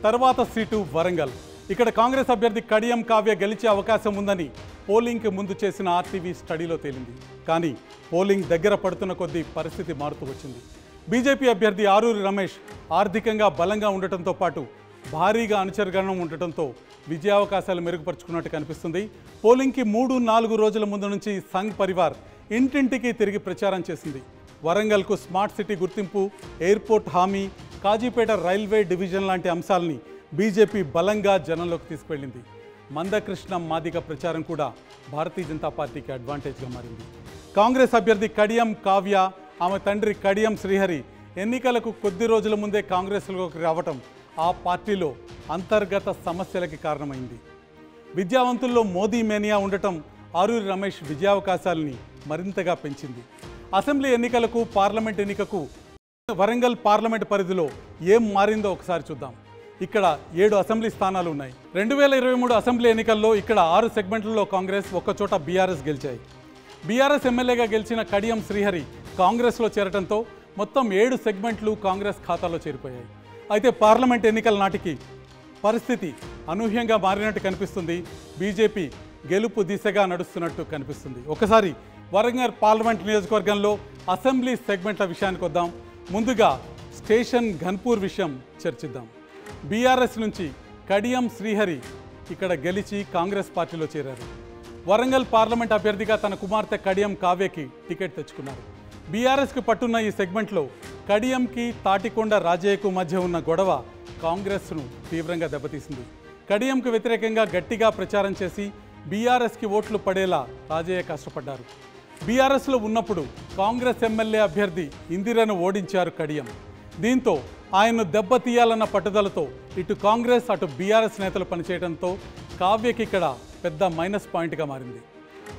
తర్వాత సీటు వరంగల్. ఇక్కడ కాంగ్రెస్ అభ్యర్థి కడియం కావ్య గెలిచే అవకాశం ఉందని పోలింగ్కి ముందు చేసిన ఆర్టీవీ స్టడీలో తేలింది. కానీ పోలింగ్ దగ్గర పడుతున్న కొద్దీ పరిస్థితి మారుతూ వచ్చింది. బీజేపీ అభ్యర్థి ఆరూరి రమేష్ ఆర్థికంగా బలంగా ఉండటంతో పాటు భారీగా అనుచరగణం ఉండటంతో విజయావకాశాలు మెరుగుపరుచుకున్నట్టు కనిపిస్తుంది. పోలింగ్కి 3-4 రోజుల ముందు నుంచి సంఘ్ పరివార్ ఇంటింటికి తిరిగి ప్రచారం చేసింది. వరంగల్కు స్మార్ట్ సిటీ గుర్తింపు, ఎయిర్పోర్ట్ హామీ, కాజీపేట రైల్వే డివిజన్ లాంటి అంశాలని బీజేపీ బలంగా జనంలోకి తీసుకెళ్లింది. మందకృష్ణ మాదిగ ప్రచారం కూడా భారతీయ జనతా పార్టీకి అడ్వాంటేజ్గా మారింది. కాంగ్రెస్ అభ్యర్థి కడియం కావ్య, ఆమె తండ్రి కడియం శ్రీహరి ఎన్నికలకు కొద్ది రోజుల ముందే కాంగ్రెస్లోకి రావటం ఆ పార్టీలో అంతర్గత సమస్యలకి కారణమైంది. విద్యావంతుల్లో మోదీ మేనియా ఉండటం ఆరూరి రమేష్ విజయావకాశాలని మరింతగా పెంచింది. అసెంబ్లీ ఎన్నికలకు, పార్లమెంట్ ఎన్నికకు వరంగల్ పార్లమెంట్ పరిధిలో ఏం మారిందో ఒకసారి చూద్దాం. ఇక్కడ 7 అసెంబ్లీ స్థానాలు ఉన్నాయి. 2023 అసెంబ్లీ ఎన్నికల్లో ఇక్కడ 6 సెగ్మెంట్లలో కాంగ్రెస్, ఒక్కచోట బీఆర్ఎస్ గెలిచాయి. బీఆర్ఎస్ ఎమ్మెల్యేగా గెలిచిన కడియం శ్రీహరి కాంగ్రెస్లో చేరటంతో మొత్తం 7 సెగ్మెంట్లు కాంగ్రెస్ ఖాతాలో చేరిపోయాయి. అయితే పార్లమెంట్ ఎన్నికల నాటికి పరిస్థితి అనూహ్యంగా మారినట్టు కనిపిస్తుంది. బీజేపీ గెలుపు దిశగా నడుస్తున్నట్టు కనిపిస్తుంది. ఒకసారి వరంగల్ పార్లమెంట్ నియోజకవర్గంలో అసెంబ్లీ సెగ్మెంట్ల విషయానికి వద్దాం. ముందుగా స్టేషన్ ఘన్పూర్ విషయం చర్చిద్దాం. బీఆర్ఎస్ నుంచి కడియం శ్రీహరి ఇక్కడ గెలిచి కాంగ్రెస్ పార్టీలో చేరారు. వరంగల్ పార్లమెంట్ అభ్యర్థిగా తన కుమార్తె కడియం కావ్యకి టికెట్ తెచ్చుకున్నారు. బీఆర్ఎస్కి పట్టున్న ఈ సెగ్మెంట్లో కడియంకి తాటికొండ రాజయ్యకు మధ్య ఉన్న గొడవ కాంగ్రెస్ను తీవ్రంగా దెబ్బతీసింది. కడియంకు వ్యతిరేకంగా గట్టిగా ప్రచారం చేసి బీఆర్ఎస్కి ఓట్లు పడేలా రాజయ్య కష్టపడ్డారు. బీఆర్ఎస్లో ఉన్నప్పుడు కాంగ్రెస్ ఎమ్మెల్యే అభ్యర్థి ఇందిరను ఓడించారు కడియం. దీంతో ఆయన్ను దెబ్బతీయాలన్న పట్టుదలతో ఇటు కాంగ్రెస్ అటు బీఆర్ఎస్ నేతలు పనిచేయడంతో కావ్యకి ఇక్కడ పెద్ద మైనస్ పాయింట్గా మారింది.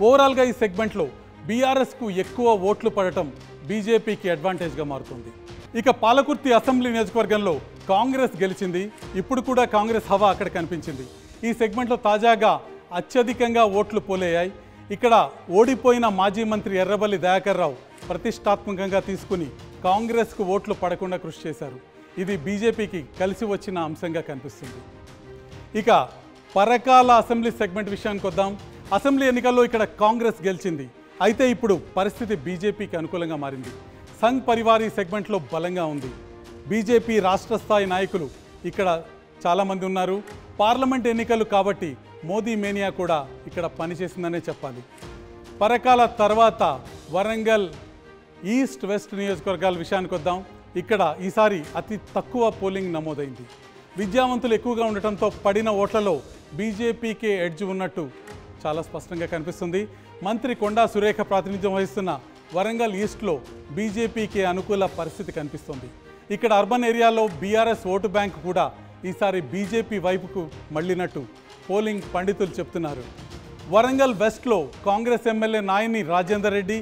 ఓవరాల్గా ఈ సెగ్మెంట్లో బీఆర్ఎస్కు ఎక్కువ ఓట్లు పడటం బీజేపీకి అడ్వాంటేజ్గా మారుతుంది. ఇక పాలకుర్తి అసెంబ్లీ నియోజకవర్గంలో కాంగ్రెస్ గెలిచింది. ఇప్పుడు కూడా కాంగ్రెస్ హవా అక్కడ కనిపించింది. ఈ సెగ్మెంట్లో తాజాగా అత్యధికంగా ఓట్లు పోలయ్యాయి. ఇక్కడ ఓడిపోయిన మాజీ మంత్రి ఎర్రబెల్లి దయాకర్ రావు ప్రతిష్టాత్మకంగా తీసుకుని కాంగ్రెస్కు ఓట్లు పడకుండా కృషి చేశారు. ఇది బీజేపీకి కలిసి వచ్చిన అంశంగా కనిపిస్తుంది. ఇక పరకాల అసెంబ్లీ సెగ్మెంట్ విషయానికి వద్దాం. అసెంబ్లీ ఎన్నికల్లో ఇక్కడ కాంగ్రెస్ గెలిచింది. అయితే ఇప్పుడు పరిస్థితి బీజేపీకి అనుకూలంగా మారింది. సంఘ్ పరివార్ ఈ సెగ్మెంట్లో బలంగా ఉంది. బీజేపీ రాష్ట్ర స్థాయి నాయకులు ఇక్కడ చాలామంది ఉన్నారు. పార్లమెంట్ ఎన్నికలు కాబట్టి మోదీ మేనియా కూడా ఇక్కడ పనిచేసిందనే చెప్పాలి. పరకాల తర్వాత వరంగల్ ఈస్ట్ వెస్ట్ నియోజకవర్గాల విషయానికి వద్దాం. ఇక్కడ ఈసారి అతి తక్కువ పోలింగ్ నమోదైంది. విద్యావంతులు ఎక్కువగా ఉండటంతో పడిన ఓట్లలో బీజేపీకే ఎడ్జ్ ఉన్నట్టు చాలా స్పష్టంగా కనిపిస్తుంది. మంత్రి కొండా సురేఖ ప్రాతినిధ్యం వహిస్తున్న వరంగల్ ఈస్ట్లో బీజేపీకి అనుకూల పరిస్థితి కనిపిస్తుంది. ఇక్కడ అర్బన్ ఏరియాలో బీఆర్ఎస్ ఓటు బ్యాంక్ కూడా ఈసారి బీజేపీ వైపుకు మళ్ళినట్టు పోలింగ్ పండితులు చెప్తున్నారు. వరంగల్ వెస్ట్లో కాంగ్రెస్ ఎమ్మెల్యే నాయని రాజేందర్ రెడ్డి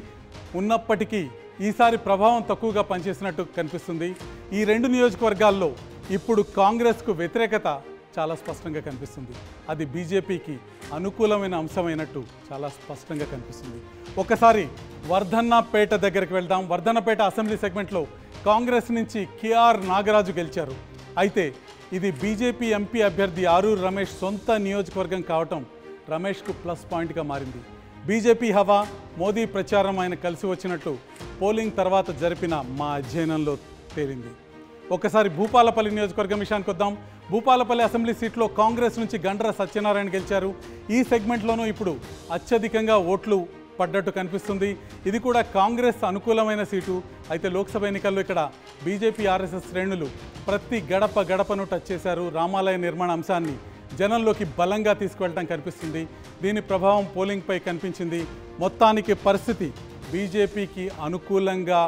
ఉన్నప్పటికీ ఈసారి ప్రభావం తక్కువగా పనిచేసినట్టు కనిపిస్తుంది. ఈ 2 నియోజకవర్గాల్లో ఇప్పుడు కాంగ్రెస్కు వ్యతిరేకత చాలా స్పష్టంగా కనిపిస్తుంది. అది బీజేపీకి అనుకూలమైన అంశమైనట్టు చాలా స్పష్టంగా కనిపిస్తుంది. ఒకసారి వర్ధన్నపేట దగ్గరికి వెళ్దాం. వర్ధన్నపేట అసెంబ్లీ సెగ్మెంట్లో కాంగ్రెస్ నుంచి కేఆర్ నాగరాజు గెలిచారు. అయితే ఇది బీజేపీ ఎంపీ అభ్యర్థి ఆరూరి రమేష్ సొంత నియోజకవర్గం కావటం రమేష్కు ప్లస్ పాయింట్గా మారింది. బీజేపీ హవా, మోదీ ప్రచారం ఆయన కలిసి వచ్చినట్లు పోలింగ్ తర్వాత జరిపిన మా అధ్యయనంలో తేలింది. ఒకసారి భూపాలపల్లి నియోజకవర్గం విషయానికి వద్దాం. భూపాలపల్లి అసెంబ్లీ సీట్లో కాంగ్రెస్ నుంచి గండ్ర సత్యనారాయణ గెలిచారు. ఈ సెగ్మెంట్లోనూ ఇప్పుడు అత్యధికంగా ఓట్లు పడ్డట్టు కనిపిస్తుంది. ఇది కూడా కాంగ్రెస్ అనుకూలమైన సీటు. అయితే లోక్సభ ఎన్నికల్లో ఇక్కడ బీజేపీ ఆర్ఎస్ఎస్ శ్రేణులు ప్రతి గడపను టచ్ చేశారు. రామాలయ నిర్మాణ అంశాన్ని జనంలోకి బలంగా తీసుకువెళ్ళడం కనిపిస్తుంది. దీని ప్రభావం పోలింగ్పై కనిపించింది. మొత్తానికి పరిస్థితి బీజేపీకి అనుకూలంగా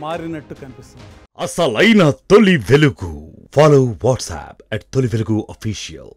మారినట్టు కనిపిస్తుంది. అసలైన తొలి వెలుగు. ఫాలో వాట్సాప్ @తొలి వెలుగు official.